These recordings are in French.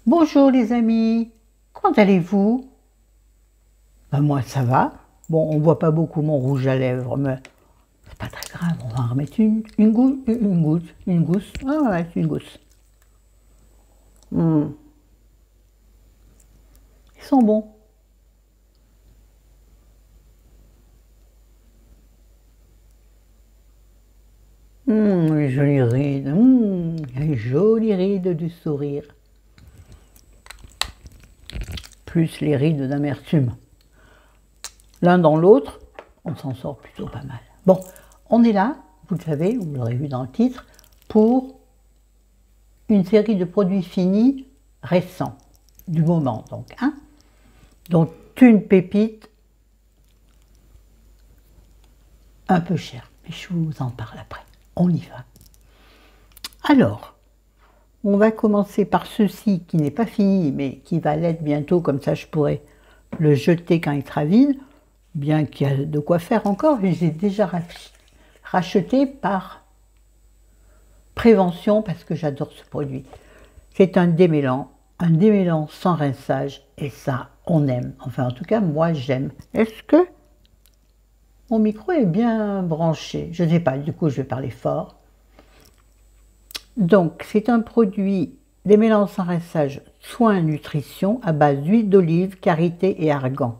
Bonjour les amis, comment allez-vous? Ben moi ça va. Bon, on voit pas beaucoup mon rouge à lèvres, mais c'est pas très grave, on va en remettre une goutte, une gousse. Ah ouais, une gousse. Hmm. Ils sont bons. Les jolies rides, les jolies rides du sourire. Plus les rides d'amertume. L'un dans l'autre, on s'en sort plutôt pas mal. Bon, on est là, vous le savez, vous l'aurez vu dans le titre, pour une série de produits finis récents, du moment donc, hein, dont une pépite un peu chère, mais je vous en parle après. On y va. Alors, on va commencer par ceci qui n'est pas fini, mais qui va l'être bientôt, comme ça je pourrai le jeter quand il sera vide, bien qu'il y a de quoi faire encore, je les ai déjà rachetés par prévention, parce que j'adore ce produit. C'est un démêlant sans rinçage, et ça, on aime. Enfin, en tout cas, moi, j'aime. Est-ce que mon micro est bien branché? Je ne sais pas, du coup, je vais parler fort. Donc, c'est un produit démêlant sans rinçage, soin nutrition, à base d'huile d'olive, karité et argan.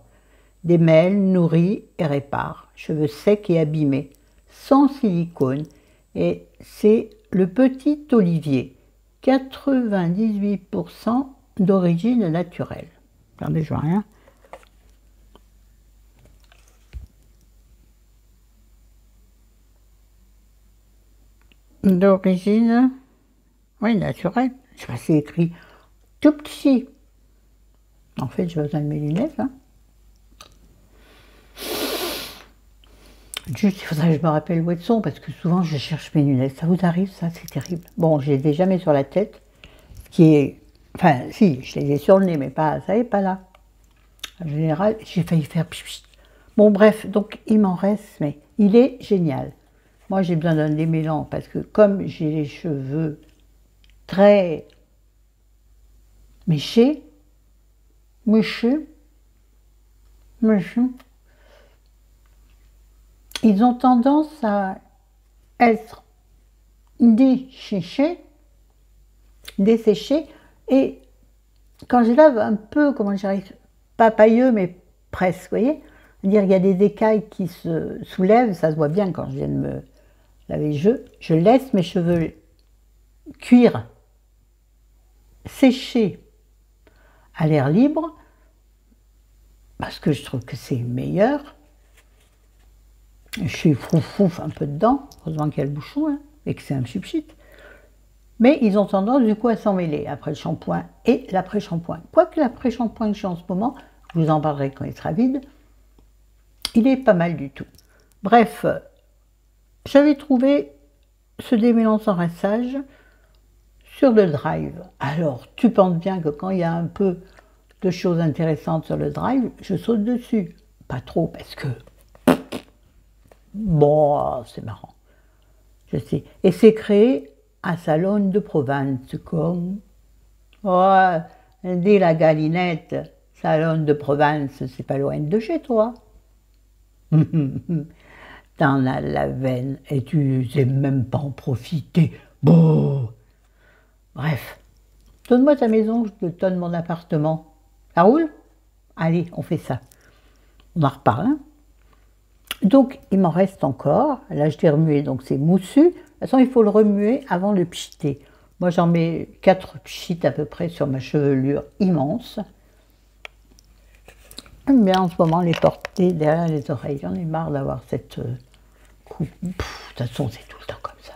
Démêle, nourrit et répare. Cheveux secs et abîmés, sans silicone. Et c'est le petit olivier. 98% d'origine naturelle. Attendez, je vois rien. D'origine, oui, naturelle. Je sais pas, c'est écrit tout petit. En fait, j'ai besoin de mes lunettes. Hein. Juste, il faudrait que je me rappelle où elles sont, parce que souvent, je cherche mes lunettes. Ça vous arrive, ça? C'est terrible. Bon, je les ai jamais sur la tête, qui est... Enfin, si, je les ai sur le nez, mais pas, ça n'est pas là. En général, j'ai failli faire pipi. Bon, bref, donc il m'en reste, mais il est génial. Moi, j'ai besoin d'un démêlant, parce que comme j'ai les cheveux très méchés, ils ont tendance à être desséchés, et quand je lave un peu, comment j'arrive, pas pailleux, mais presque, vous voyez, c'est-à-dire il y a des écailles qui se soulèvent, ça se voit bien quand je viens de me laver les cheveux, je laisse mes cheveux cuire, sécher à l'air libre, parce que je trouve que c'est meilleur. Je suis frouf un peu dedans, heureusement qu'il y a le bouchon, hein, et que c'est un chip-chip. Mais ils ont tendance du coup à s'en mêler après le shampoing et l'après-shampoing. Quoique l'après-shampoing que j'ai en ce moment, je vous en parlerai quand il sera vide, il est pas mal du tout. Bref, j'avais trouvé ce démêlant sans rinçage sur le Drive. Alors, tu penses bien que quand il y a un peu de choses intéressantes sur le Drive, je saute dessus. Pas trop, parce que... Bon, c'est marrant. Je sais. Et c'est créé à Salone de Provence, comme... Oh, dis la galinette, Salone de Provence, c'est pas loin de chez toi. T'en as la veine et tu sais même pas en profiter. Bon. Bref. Donne-moi ta maison, je te donne mon appartement. Ça roule? Allez, on fait ça. On en reparle. Hein. Donc, il m'en reste encore. Là, je l'ai remué, donc c'est moussu. De toute façon, il faut le remuer avant de pchiter. Moi, j'en mets 4 pchites à peu près sur ma chevelure immense. J'aime bien en ce moment les porter derrière les oreilles. J'en ai marre d'avoir cette coupe. De toute façon, c'est tout le temps comme ça.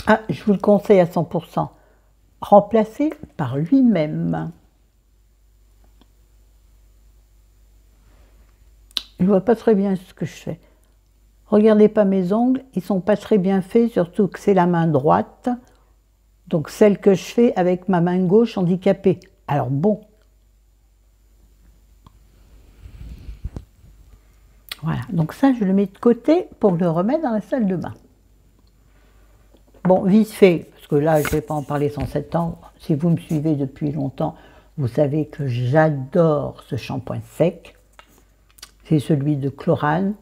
Ah, je vous le conseille à 100%. Remplacé par lui-même. Je ne vois pas très bien ce que je fais. Regardez pas mes ongles, ils sont pas très bien faits, surtout que c'est la main droite. Donc celle que je fais avec ma main gauche handicapée. Alors bon. Voilà, donc ça je le mets de côté pour le remettre dans la salle de bain. Bon, vite fait, parce que là, je ne vais pas en parler sans 7 ans. Si vous me suivez depuis longtemps, vous savez que j'adore ce shampoing sec. C'est celui de Chlorane.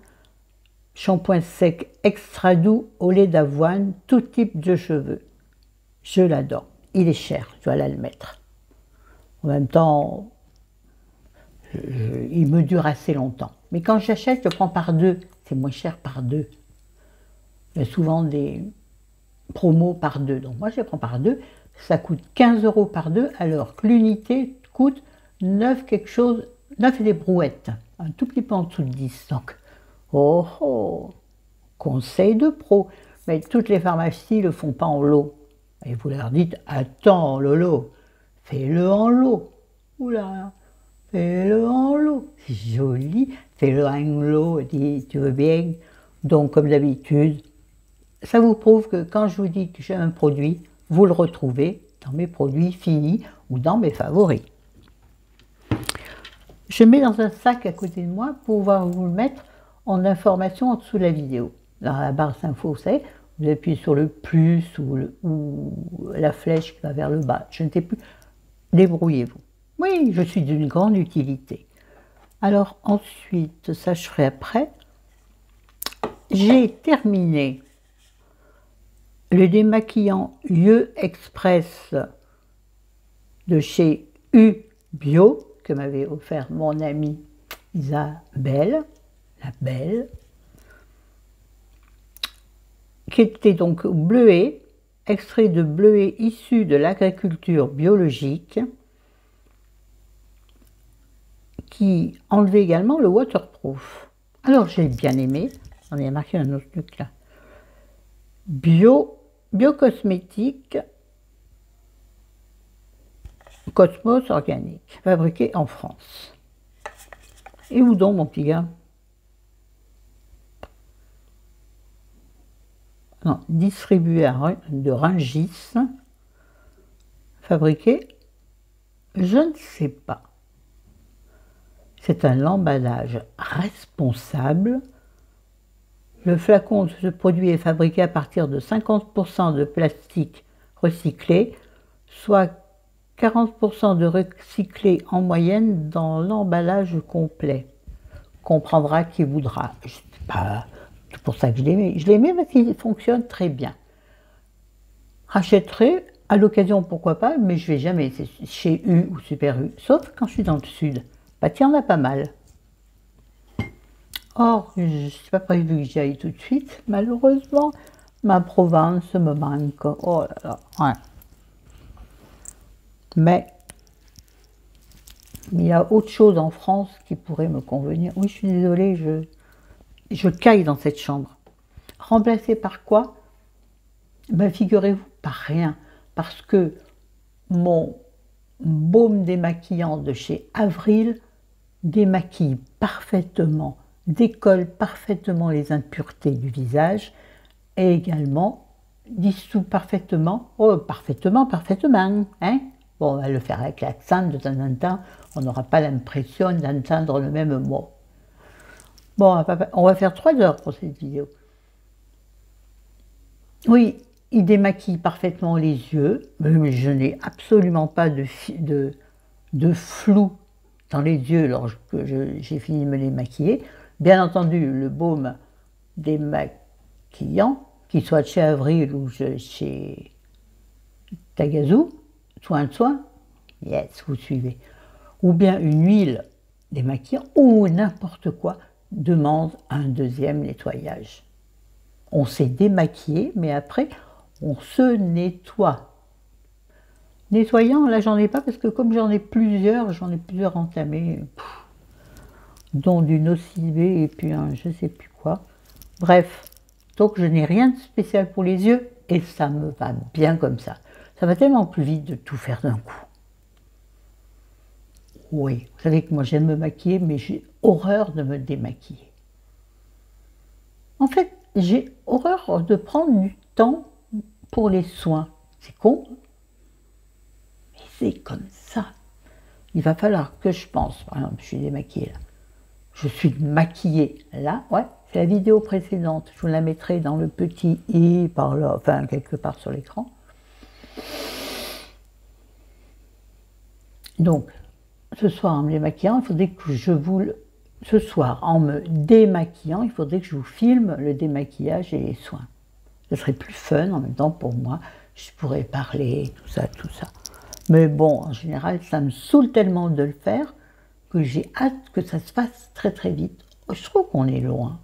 Shampoing sec extra doux au lait d'avoine, tout type de cheveux. Je l'adore. Il est cher, je dois le mettre. En même temps, il me dure assez longtemps. Mais quand j'achète, je prends par 2. C'est moins cher par 2. Il y a souvent des promos par 2. Donc moi, je les prends par 2. Ça coûte 15 € par 2, alors que l'unité coûte 9 quelque chose, 9 et des brouettes. Un tout petit peu en dessous de 10. Donc, oh oh, conseil de pro. Mais toutes les pharmacies ne le font pas en lot. Et vous leur dites, attends, Lolo, fais-le en lot. Oula, fais-le en lot. C'est joli, fais-le en lot, dis, tu veux bien. Donc, comme d'habitude, ça vous prouve que quand je vous dis que j'ai un produit, vous le retrouvez dans mes produits finis ou dans mes favoris. Je mets dans un sac à côté de moi pour pouvoir vous le mettre en information en dessous de la vidéo. Dans la barre d'infos, vous savez, vous appuyez sur le plus ou la flèche qui va vers le bas. Je ne sais plus. Débrouillez-vous. Oui, je suis d'une grande utilité. Alors ensuite, ça je ferai après. J'ai terminé le démaquillant Yeux Express de chez U Bio, que m'avait offert mon amie Isabelle, la belle, qui était donc bleuet, extrait de bleuet issu de l'agriculture biologique, qui enlevait également le waterproof. Alors j'ai bien aimé, on a marqué un autre truc là. Biocosmétique, Cosmos organique, fabriqué en France. Et où donc, mon petit gars? Non, distribué de Rungis, fabriqué, je ne sais pas. C'est un emballage responsable. Le flacon de ce produit est fabriqué à partir de 50% de plastique recyclé, soit 40% de recyclé en moyenne dans l'emballage complet. Comprendra qui voudra. Je sais pas, c'est pour ça que je l'aimais. Je l'aimais parce qu'il fonctionne très bien. Rachèterai à l'occasion, pourquoi pas, mais je ne vais jamais chez U ou Super U, sauf quand je suis dans le sud. Bah tiens, on a pas mal. Or, je n'ai pas prévu que j'y aille tout de suite, malheureusement. Ma Provence me manque. Oh là là, ouais. Mais il y a autre chose en France qui pourrait me convenir. Oui, je suis désolée, je caille dans cette chambre. Remplacé par quoi? Ben, figurez-vous, par rien. Parce que mon baume démaquillant de chez Avril démaquille parfaitement, décolle parfaitement les impuretés du visage et également dissout parfaitement, oh parfaitement, hein. Bon, on va le faire avec l'accent de temps en temps, on n'aura pas l'impression d'entendre le même mot. Bon, on va faire 3 heures pour cette vidéo. Oui, il démaquille parfaitement les yeux, mais je n'ai absolument pas de flou dans les yeux lorsque j'ai fini de me les maquiller. Bien entendu, le baume démaquillant, qu'il soit de chez Avril ou chez Tagazu, soin, yes, vous suivez, ou bien une huile démaquillant, ou n'importe quoi, demande un deuxième nettoyage. On s'est démaquillé, mais après, on se nettoie. Nettoyant, là, j'en ai pas, parce que comme j'en ai plusieurs entamés, dont du Nocibé et puis un je sais plus quoi. Bref, donc je n'ai rien de spécial pour les yeux, et ça me va bien comme ça. Ça va tellement plus vite de tout faire d'un coup. Oui, vous savez que moi j'aime me maquiller, mais j'ai horreur de me démaquiller. En fait, j'ai horreur de prendre du temps pour les soins. C'est con, mais c'est comme ça. Il va falloir que je pense, par exemple, je suis démaquillée là. Je suis maquillée là, ouais, c'est la vidéo précédente. Je vous la mettrai dans le petit i par là, enfin quelque part sur l'écran. Donc, ce soir, en me démaquillant, il faudrait que je vous... Ce soir, en me démaquillant, il faudrait que je vous filme le démaquillage et les soins. Ce serait plus fun en même temps pour moi. Je pourrais parler, tout ça, tout ça. Mais bon, en général, ça me saoule tellement de le faire que j'ai hâte que ça se fasse très très vite. Je trouve qu'on est loin.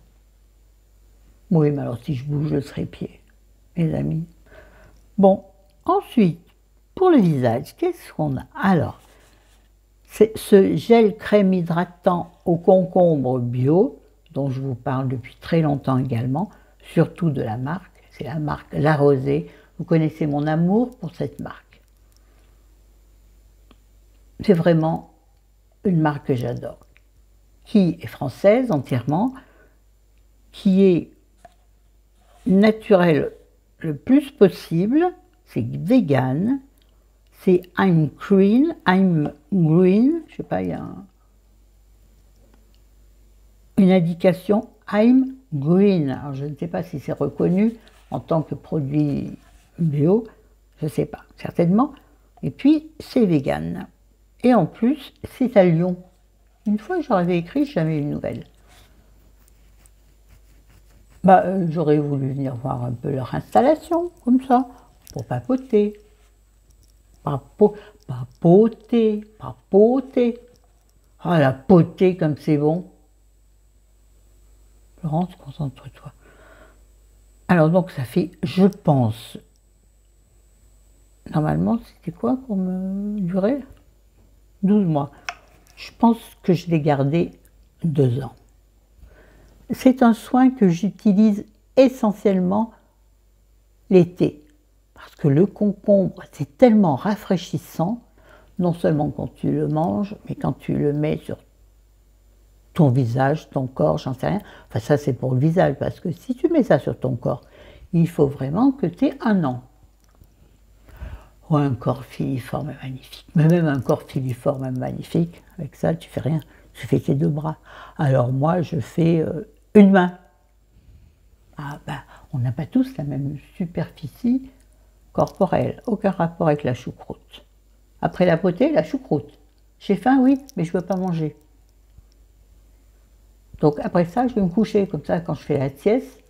Oui, mais alors si je bouge le trépied, mes amis. Bon, ensuite, pour le visage, qu'est-ce qu'on a? Alors, c'est ce gel crème hydratant au concombre bio, dont je vous parle depuis très longtemps également, surtout de la marque, c'est la marque La Rosée. Vous connaissez mon amour pour cette marque. C'est vraiment une marque que j'adore, qui est française entièrement, qui est naturelle le plus possible, c'est vegan, c'est I'm green, je sais pas, il y a une indication I'm green. Alors je ne sais pas si c'est reconnu en tant que produit bio, je ne sais pas, certainement. Et puis c'est vegan. Et en plus, c'est à Lyon. Une fois que j'aurais écrit, jamais eu de nouvelles. J'aurais voulu venir voir un peu leur installation, comme ça, pour papoter. Papoter. Ah, la potée comme c'est bon. Florence, concentre-toi. Alors donc ça fait, je pense, normalement c'était quoi comme durée? 12 mois. Je pense que je l'ai gardé 2 ans. C'est un soin que j'utilise essentiellement l'été. Parce que le concombre, c'est tellement rafraîchissant, non seulement quand tu le manges, mais quand tu le mets sur ton visage, ton corps, j'en sais rien. Enfin, ça, c'est pour le visage, parce que si tu mets ça sur ton corps, il faut vraiment que tu aies 1 an. Ou un corps filiforme et magnifique. Mais même un corps filiforme et magnifique, avec ça, tu fais rien. Tu fais tes 2 bras. Alors moi, je fais une main. Ah on n'a pas tous la même superficie corporelle. Aucun rapport avec la choucroute. Après la potée, la choucroute. J'ai faim, oui, mais je ne veux pas manger. Donc après ça, je vais me coucher. Comme ça, quand je fais la sieste,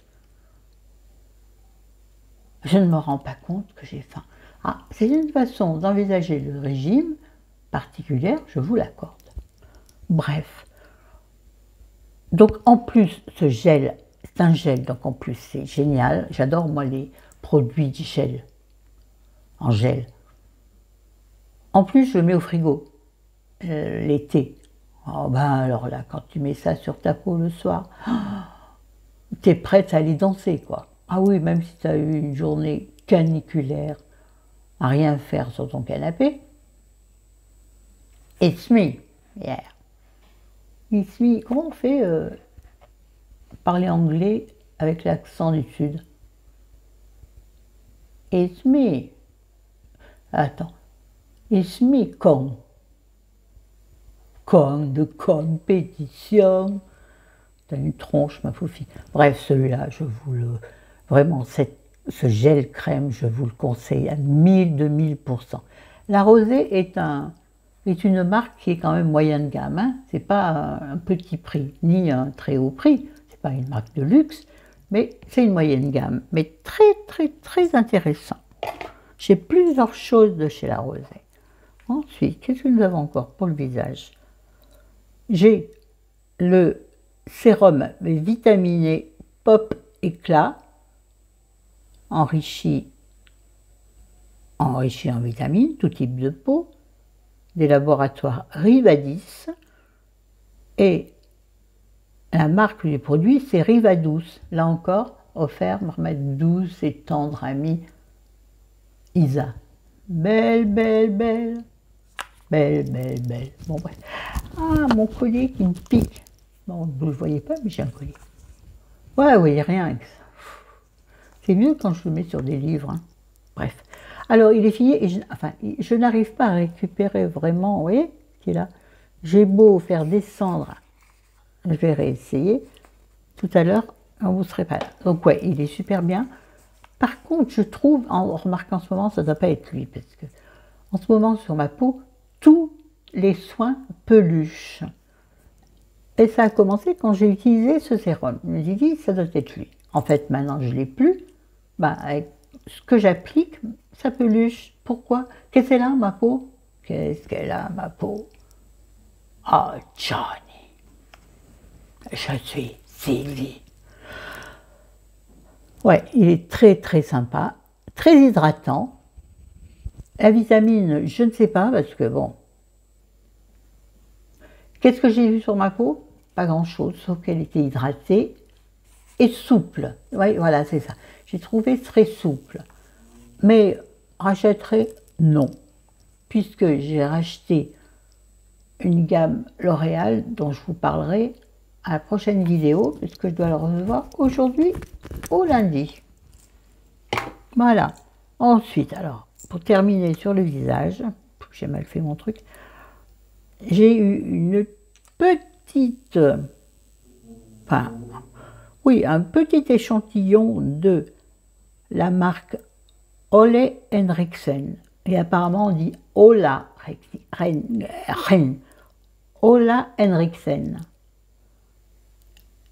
je ne me rends pas compte que j'ai faim. Ah, c'est une façon d'envisager le régime particulière, je vous l'accorde. Bref. Donc en plus, ce gel, c'est un gel, donc en plus c'est génial. J'adore moi les produits de gel, en gel. En plus, je le mets au frigo, l'été. Oh alors là, quand tu mets ça sur ta peau le soir, tu es prête à aller danser, quoi. Ah oui, même si tu as eu une journée caniculaire, à rien faire sur ton canapé. It's me, yeah. It's me. Comment on fait parler anglais avec l'accent du Sud? It's me. Attends. It's me, con. Con de compétition. T'as une tronche, ma foufie. Bref, celui-là, je vous le... Vraiment, ce gel crème, je vous le conseille à 1000-2000%. La Rosée est une marque qui est quand même moyenne gamme. Hein. C'est pas un petit prix, ni un très haut prix. C'est pas une marque de luxe, mais c'est une moyenne gamme. Mais très, très, très intéressant. J'ai plusieurs choses de chez La Rosée. Ensuite, qu'est-ce que nous avons encore pour le visage? J'ai le sérum vitaminé Pop Éclat, enrichi en vitamines, tout type de peau, des laboratoires Rivadis, et la marque du produit, c'est Rivadouce. Là encore, offert par ma douce et tendre amie Isa. Belle, belle, belle. Belle, belle, belle. Bon, bref. Ah, mon collier qui me pique. Bon, vous ne le voyez pas, mais j'ai un collier. Ouais, oui, rien avec ça. C'est mieux quand je le mets sur des livres. Hein. Bref. Alors, il est fini et je n'arrive pas à récupérer vraiment, vous voyez, qui est là. J'ai beau faire descendre, je vais réessayer. Tout à l'heure, vous ne serez pas là. Donc, ouais, il est super bien. Par contre, je trouve, en remarquant en ce moment, ça ne doit pas être lui, parce que en ce moment, sur ma peau, tout les soins peluche. Et ça a commencé quand j'ai utilisé ce sérum. Je me suis dit, ça doit être lui. En fait, maintenant, je ne l'ai plus. Ben, avec ce que j'applique, ça peluche. Pourquoi? Qu'est-ce qu'elle a, ma peau? Qu'est-ce qu'elle a, ma peau? Oh, Johnny, je suis Sylvie. Ouais, il est très très sympa, très hydratant. La vitamine, je ne sais pas, parce que bon. Qu'est-ce que j'ai vu sur ma peau? Pas grand-chose, sauf qu'elle était hydratée et souple. Oui, voilà, c'est ça. J'ai trouvé très souple. Mais rachèterai, non. Puisque j'ai racheté une gamme L'Oréal dont je vous parlerai à la prochaine vidéo, puisque je dois le recevoir aujourd'hui au lundi. Voilà. Ensuite, alors, pour terminer sur le visage, j'ai mal fait mon truc, j'ai eu une petite, enfin, oui, un petit échantillon de la marque Ole Henriksen. Et apparemment, on dit Ola Henriksen.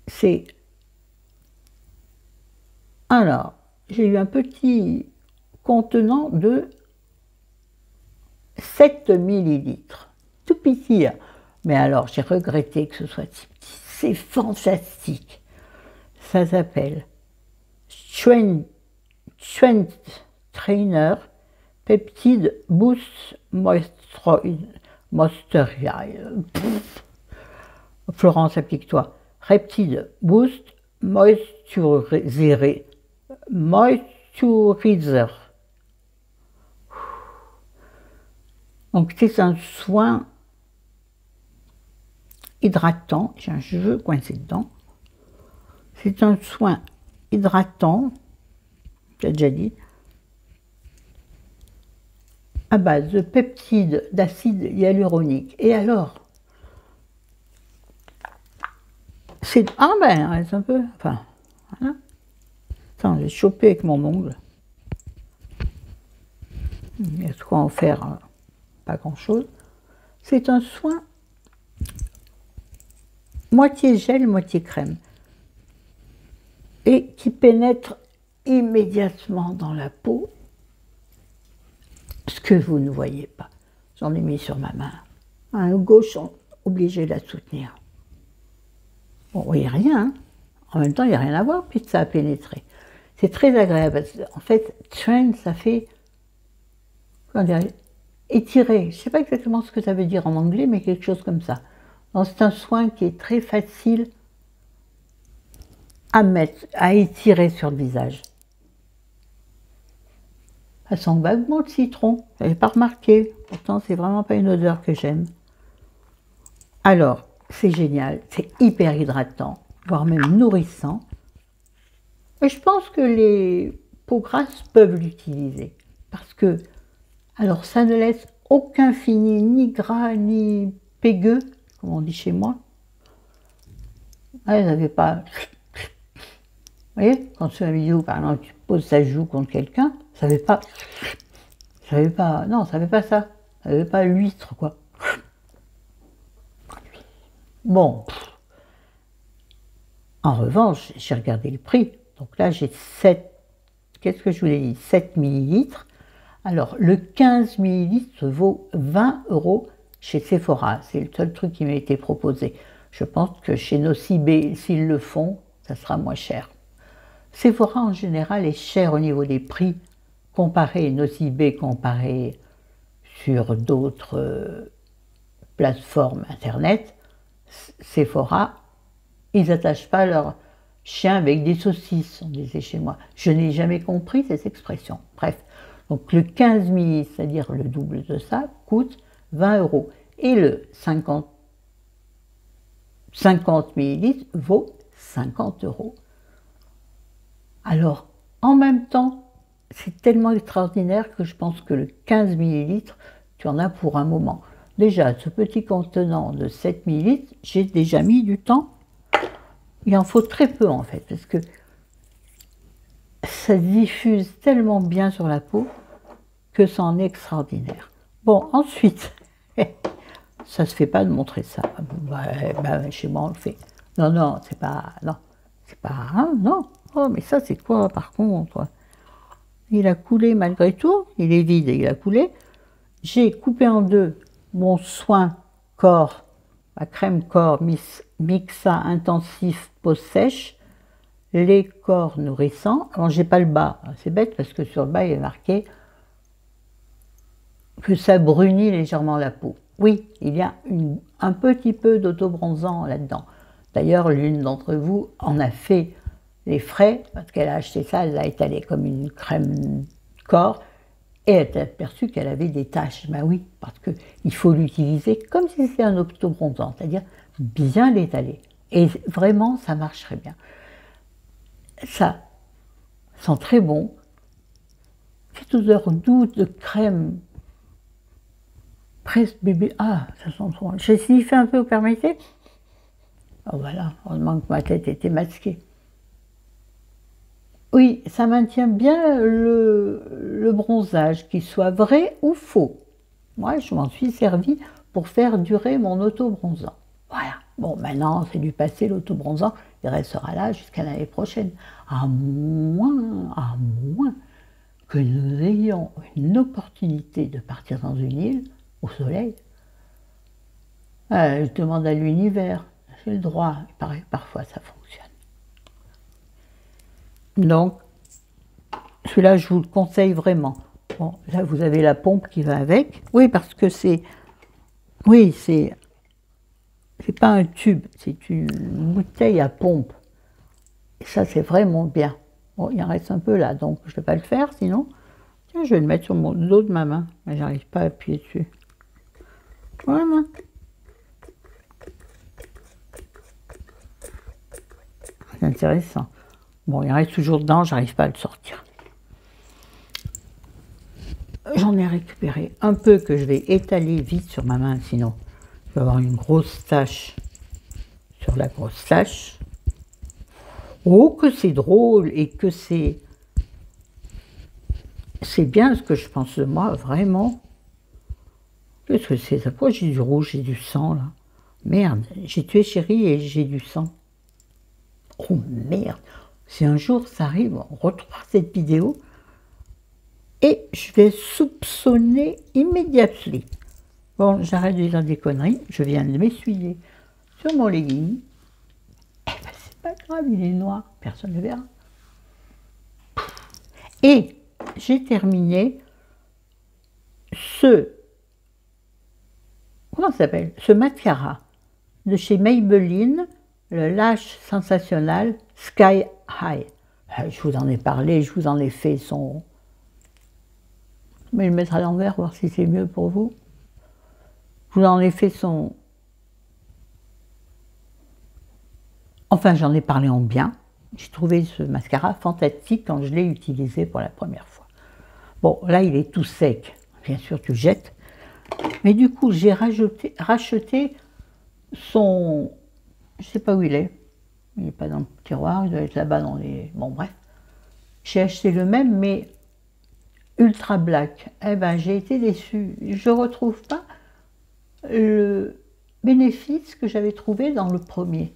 C'est... Alors, j'ai eu un petit contenant de 7 millilitres. Tout petit. Mais alors, j'ai regretté que ce soit si petit. C'est fantastique. Ça s'appelle Strength Trainer Peptide Boost Moisturizer. Florence, applique-toi. Peptide Boost Moisturizer. Donc c'est un soin hydratant. J'ai un cheveu coincé dedans. C'est un soin hydratant, j'ai déjà dit, à base de peptides d'acide hyaluronique. Et alors, c'est... Ah ben, reste un peu... Enfin, voilà. Attends, j'ai chopé avec mon ongle. Il y a de quoi en faire pas grand-chose. C'est un soin moitié gel, moitié crème. Et qui pénètre immédiatement dans la peau, ce que vous ne voyez pas. J'en ai mis sur ma main. À gauche, obligé de la soutenir. Bon, vous voyez rien, hein. En même temps, il n'y a rien à voir puisque ça a pénétré. C'est très agréable. En fait, train, ça fait, comment dire, étirer. Je ne sais pas exactement ce que ça veut dire en anglais, mais quelque chose comme ça. C'est un soin qui est très facile à mettre, à étirer sur le visage. Ça sent vaguement le citron, je n'avais pas remarqué. Pourtant, c'est vraiment pas une odeur que j'aime. Alors, c'est génial, c'est hyper hydratant, voire même nourrissant. Et je pense que les peaux grasses peuvent l'utiliser. Parce que, alors ça ne laisse aucun fini, ni gras, ni pégueux, comme on dit chez moi. Ouais, vous n'avez pas... Vous voyez, quand sur la vidéo, par exemple, tu poses sa joue contre quelqu'un, ça ne fait pas, non, ça ne fait pas ça. Ça ne fait pas l'huître, quoi. Bon. En revanche, j'ai regardé le prix. Donc là, j'ai 7, qu'est-ce que je vous ai dit, 7 millilitres. Alors, le 15 millilitres vaut 20 € chez Sephora. C'est le seul truc qui m'a été proposé. Je pense que chez Nocibé, s'ils le font, ça sera moins cher. Sephora, en général, est cher au niveau des prix, comparé Nocibé, comparé sur d'autres plateformes Internet. Sephora, ils n'attachent pas leurs chiens avec des saucisses, on disait chez moi. Je n'ai jamais compris cette expression. Bref, donc le 15 millilitres, c'est-à-dire le double de ça, coûte 20 €. Et le 50 millilitres vaut 50 €. Alors, en même temps, c'est tellement extraordinaire que je pense que le 15 millilitres, tu en as pour un moment. Déjà, ce petit contenant de 7 millilitres, j'ai déjà mis du temps. Il en faut très peu en fait, parce que ça diffuse tellement bien sur la peau que c'en est extraordinaire. Bon, ensuite, ça se fait pas de montrer ça. Chez moi, on le fait. Non, non, c'est pas... Non, c'est pas... Hein, non. Oh, mais ça, c'est quoi, par contre? Il a coulé malgré tout. Il est vide et il a coulé. J'ai coupé en deux mon soin corps, ma crème corps Mixa intensif peau sèche, les corps nourrissants. Alors, j'ai pas le bas. C'est bête parce que sur le bas, il est marqué que ça brunit légèrement la peau. Oui, il y a un petit peu d'autobronzant là-dedans. D'ailleurs, l'une d'entre vous en a fait les frais, parce qu'elle a acheté ça, elle l'a étalé comme une crème corps, et elle s'est aperçue qu'elle avait des taches. Ben oui, parce qu'il faut l'utiliser comme si c'était un autobronzant, c'est-à-dire bien l'étaler. Et vraiment, ça marcherait bien. Ça sent très bon. Cette odeur douce de crème presque bébé. Ah, ça sent trop. J'ai sniffé un peu, vous permettez? Oh voilà, heureusement que ma tête était masquée. Oui, ça maintient bien le bronzage, qu'il soit vrai ou faux. Moi, je m'en suis servi pour faire durer mon auto-bronzant. Voilà. Bon, maintenant, c'est du passé, l'auto-bronzant. Il restera là jusqu'à l'année prochaine. À moins que nous ayons une opportunité de partir dans une île, au soleil. Je demande à l'univers. J'ai le droit. Il paraît que parfois, ça fonctionne. Donc, celui-là, je vous le conseille vraiment. Bon, là, vous avez la pompe qui va avec. Oui, parce que c'est... Oui, c'est pas un tube, c'est une bouteille à pompe. Et ça, c'est vraiment bien. Bon, il en reste un peu là, donc je ne vais pas le faire, sinon... Tiens, je vais le mettre sur mon dos de ma main. Mais j'arrive pas à appuyer dessus. Voilà. C'est intéressant. Bon, il reste toujours dedans, j'arrive pas à le sortir. J'en ai récupéré un peu que je vais étaler vite sur ma main, sinon je vais avoir une grosse tache sur la grosse tache. Oh, que c'est drôle et que c'est bien ce que je pense de moi, vraiment. Qu'est-ce que c'est ça? Pourquoi j'ai du rouge, j'ai du sang là? Merde, j'ai tué chérie et j'ai du sang. Oh merde, si un jour ça arrive, on retrouvera cette vidéo et je vais soupçonner immédiatement. Bon, j'arrête de dire des conneries, je viens de m'essuyer sur mon legging. Eh ben, c'est pas grave, il est noir, personne ne verra. Et j'ai terminé comment ça s'appelle? Ce mascara de chez Maybelline, le Lash Sensationnel Sky High. Je vous en ai parlé, je vous en ai fait son... Mais je le mettre à l'envers, voir si c'est mieux pour vous. Je vous en ai fait son... Enfin, j'en ai parlé en bien. J'ai trouvé ce mascara fantastique quand je l'ai utilisé pour la première fois. Bon, là, il est tout sec. Bien sûr, tu jettes. Mais du coup, j'ai racheté son... Je ne sais pas où il est. Il n'est pas dans le tiroir, il doit être là-bas dans les... Bon, bref. J'ai acheté le même, mais ultra black. Eh ben, j'ai été déçue. Je ne retrouve pas le bénéfice que j'avais trouvé dans le premier.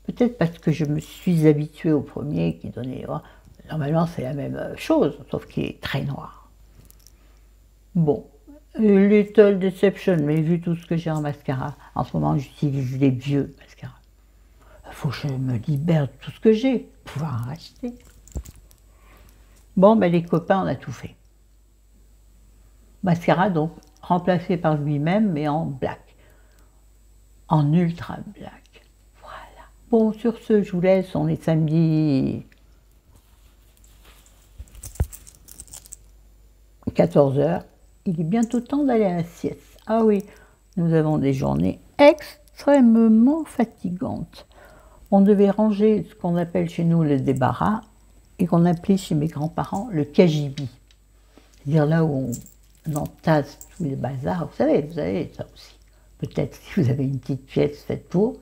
Peut-être parce que je me suis habituée au premier qui donnait... Oh, normalement, c'est la même chose, sauf qu'il est très noir. Bon. Little Deception, mais vu tout ce que j'ai en mascara, en ce moment, j'utilise des vieux mascaras. Il faut que je me libère de tout ce que j'ai, pour pouvoir en racheter. Bon, ben les copains, on a tout fait. Mascara, donc, remplacé par lui-même, mais en black. En ultra black. Voilà. Bon, sur ce, je vous laisse, on est samedi 14 h. Il est bientôt temps d'aller à la sieste. Ah oui, nous avons des journées extrêmement fatigantes. On devait ranger ce qu'on appelle chez nous le débarras et qu'on appelait chez mes grands-parents le cagibi. C'est-à-dire là où on entasse tous les bazars. Vous savez ça aussi. Peut-être si vous avez une petite pièce faite pour.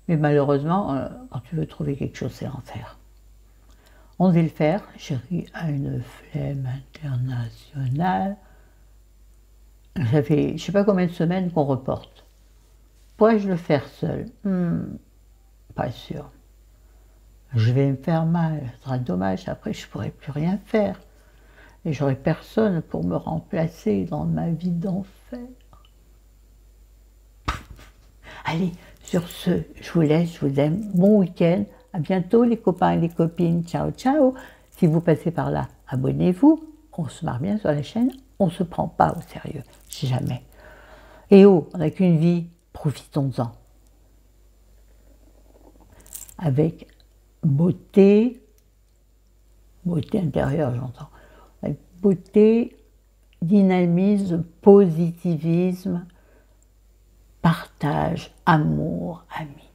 Mais malheureusement, quand tu veux trouver quelque chose, c'est l'enfer. On devait le faire. Chérie a une flemme internationale. Ça fait je ne sais pas combien de semaines qu'on reporte. Pourrais-je le faire seul? Pas sûr. Je vais me faire mal, ce sera dommage, après je ne pourrai plus rien faire. Et j'aurai personne pour me remplacer dans ma vie d'enfer. Allez, sur ce, je vous laisse, je vous aime. Bon week-end, à bientôt les copains et les copines. Ciao, ciao. Si vous passez par là, abonnez-vous. On se marre bien sur la chaîne, on ne se prend pas au sérieux, jamais. Et oh, on n'a qu'une vie, profitons-en. Avec beauté, beauté intérieure j'entends, avec beauté, dynamisme, positivisme, partage, amour, ami.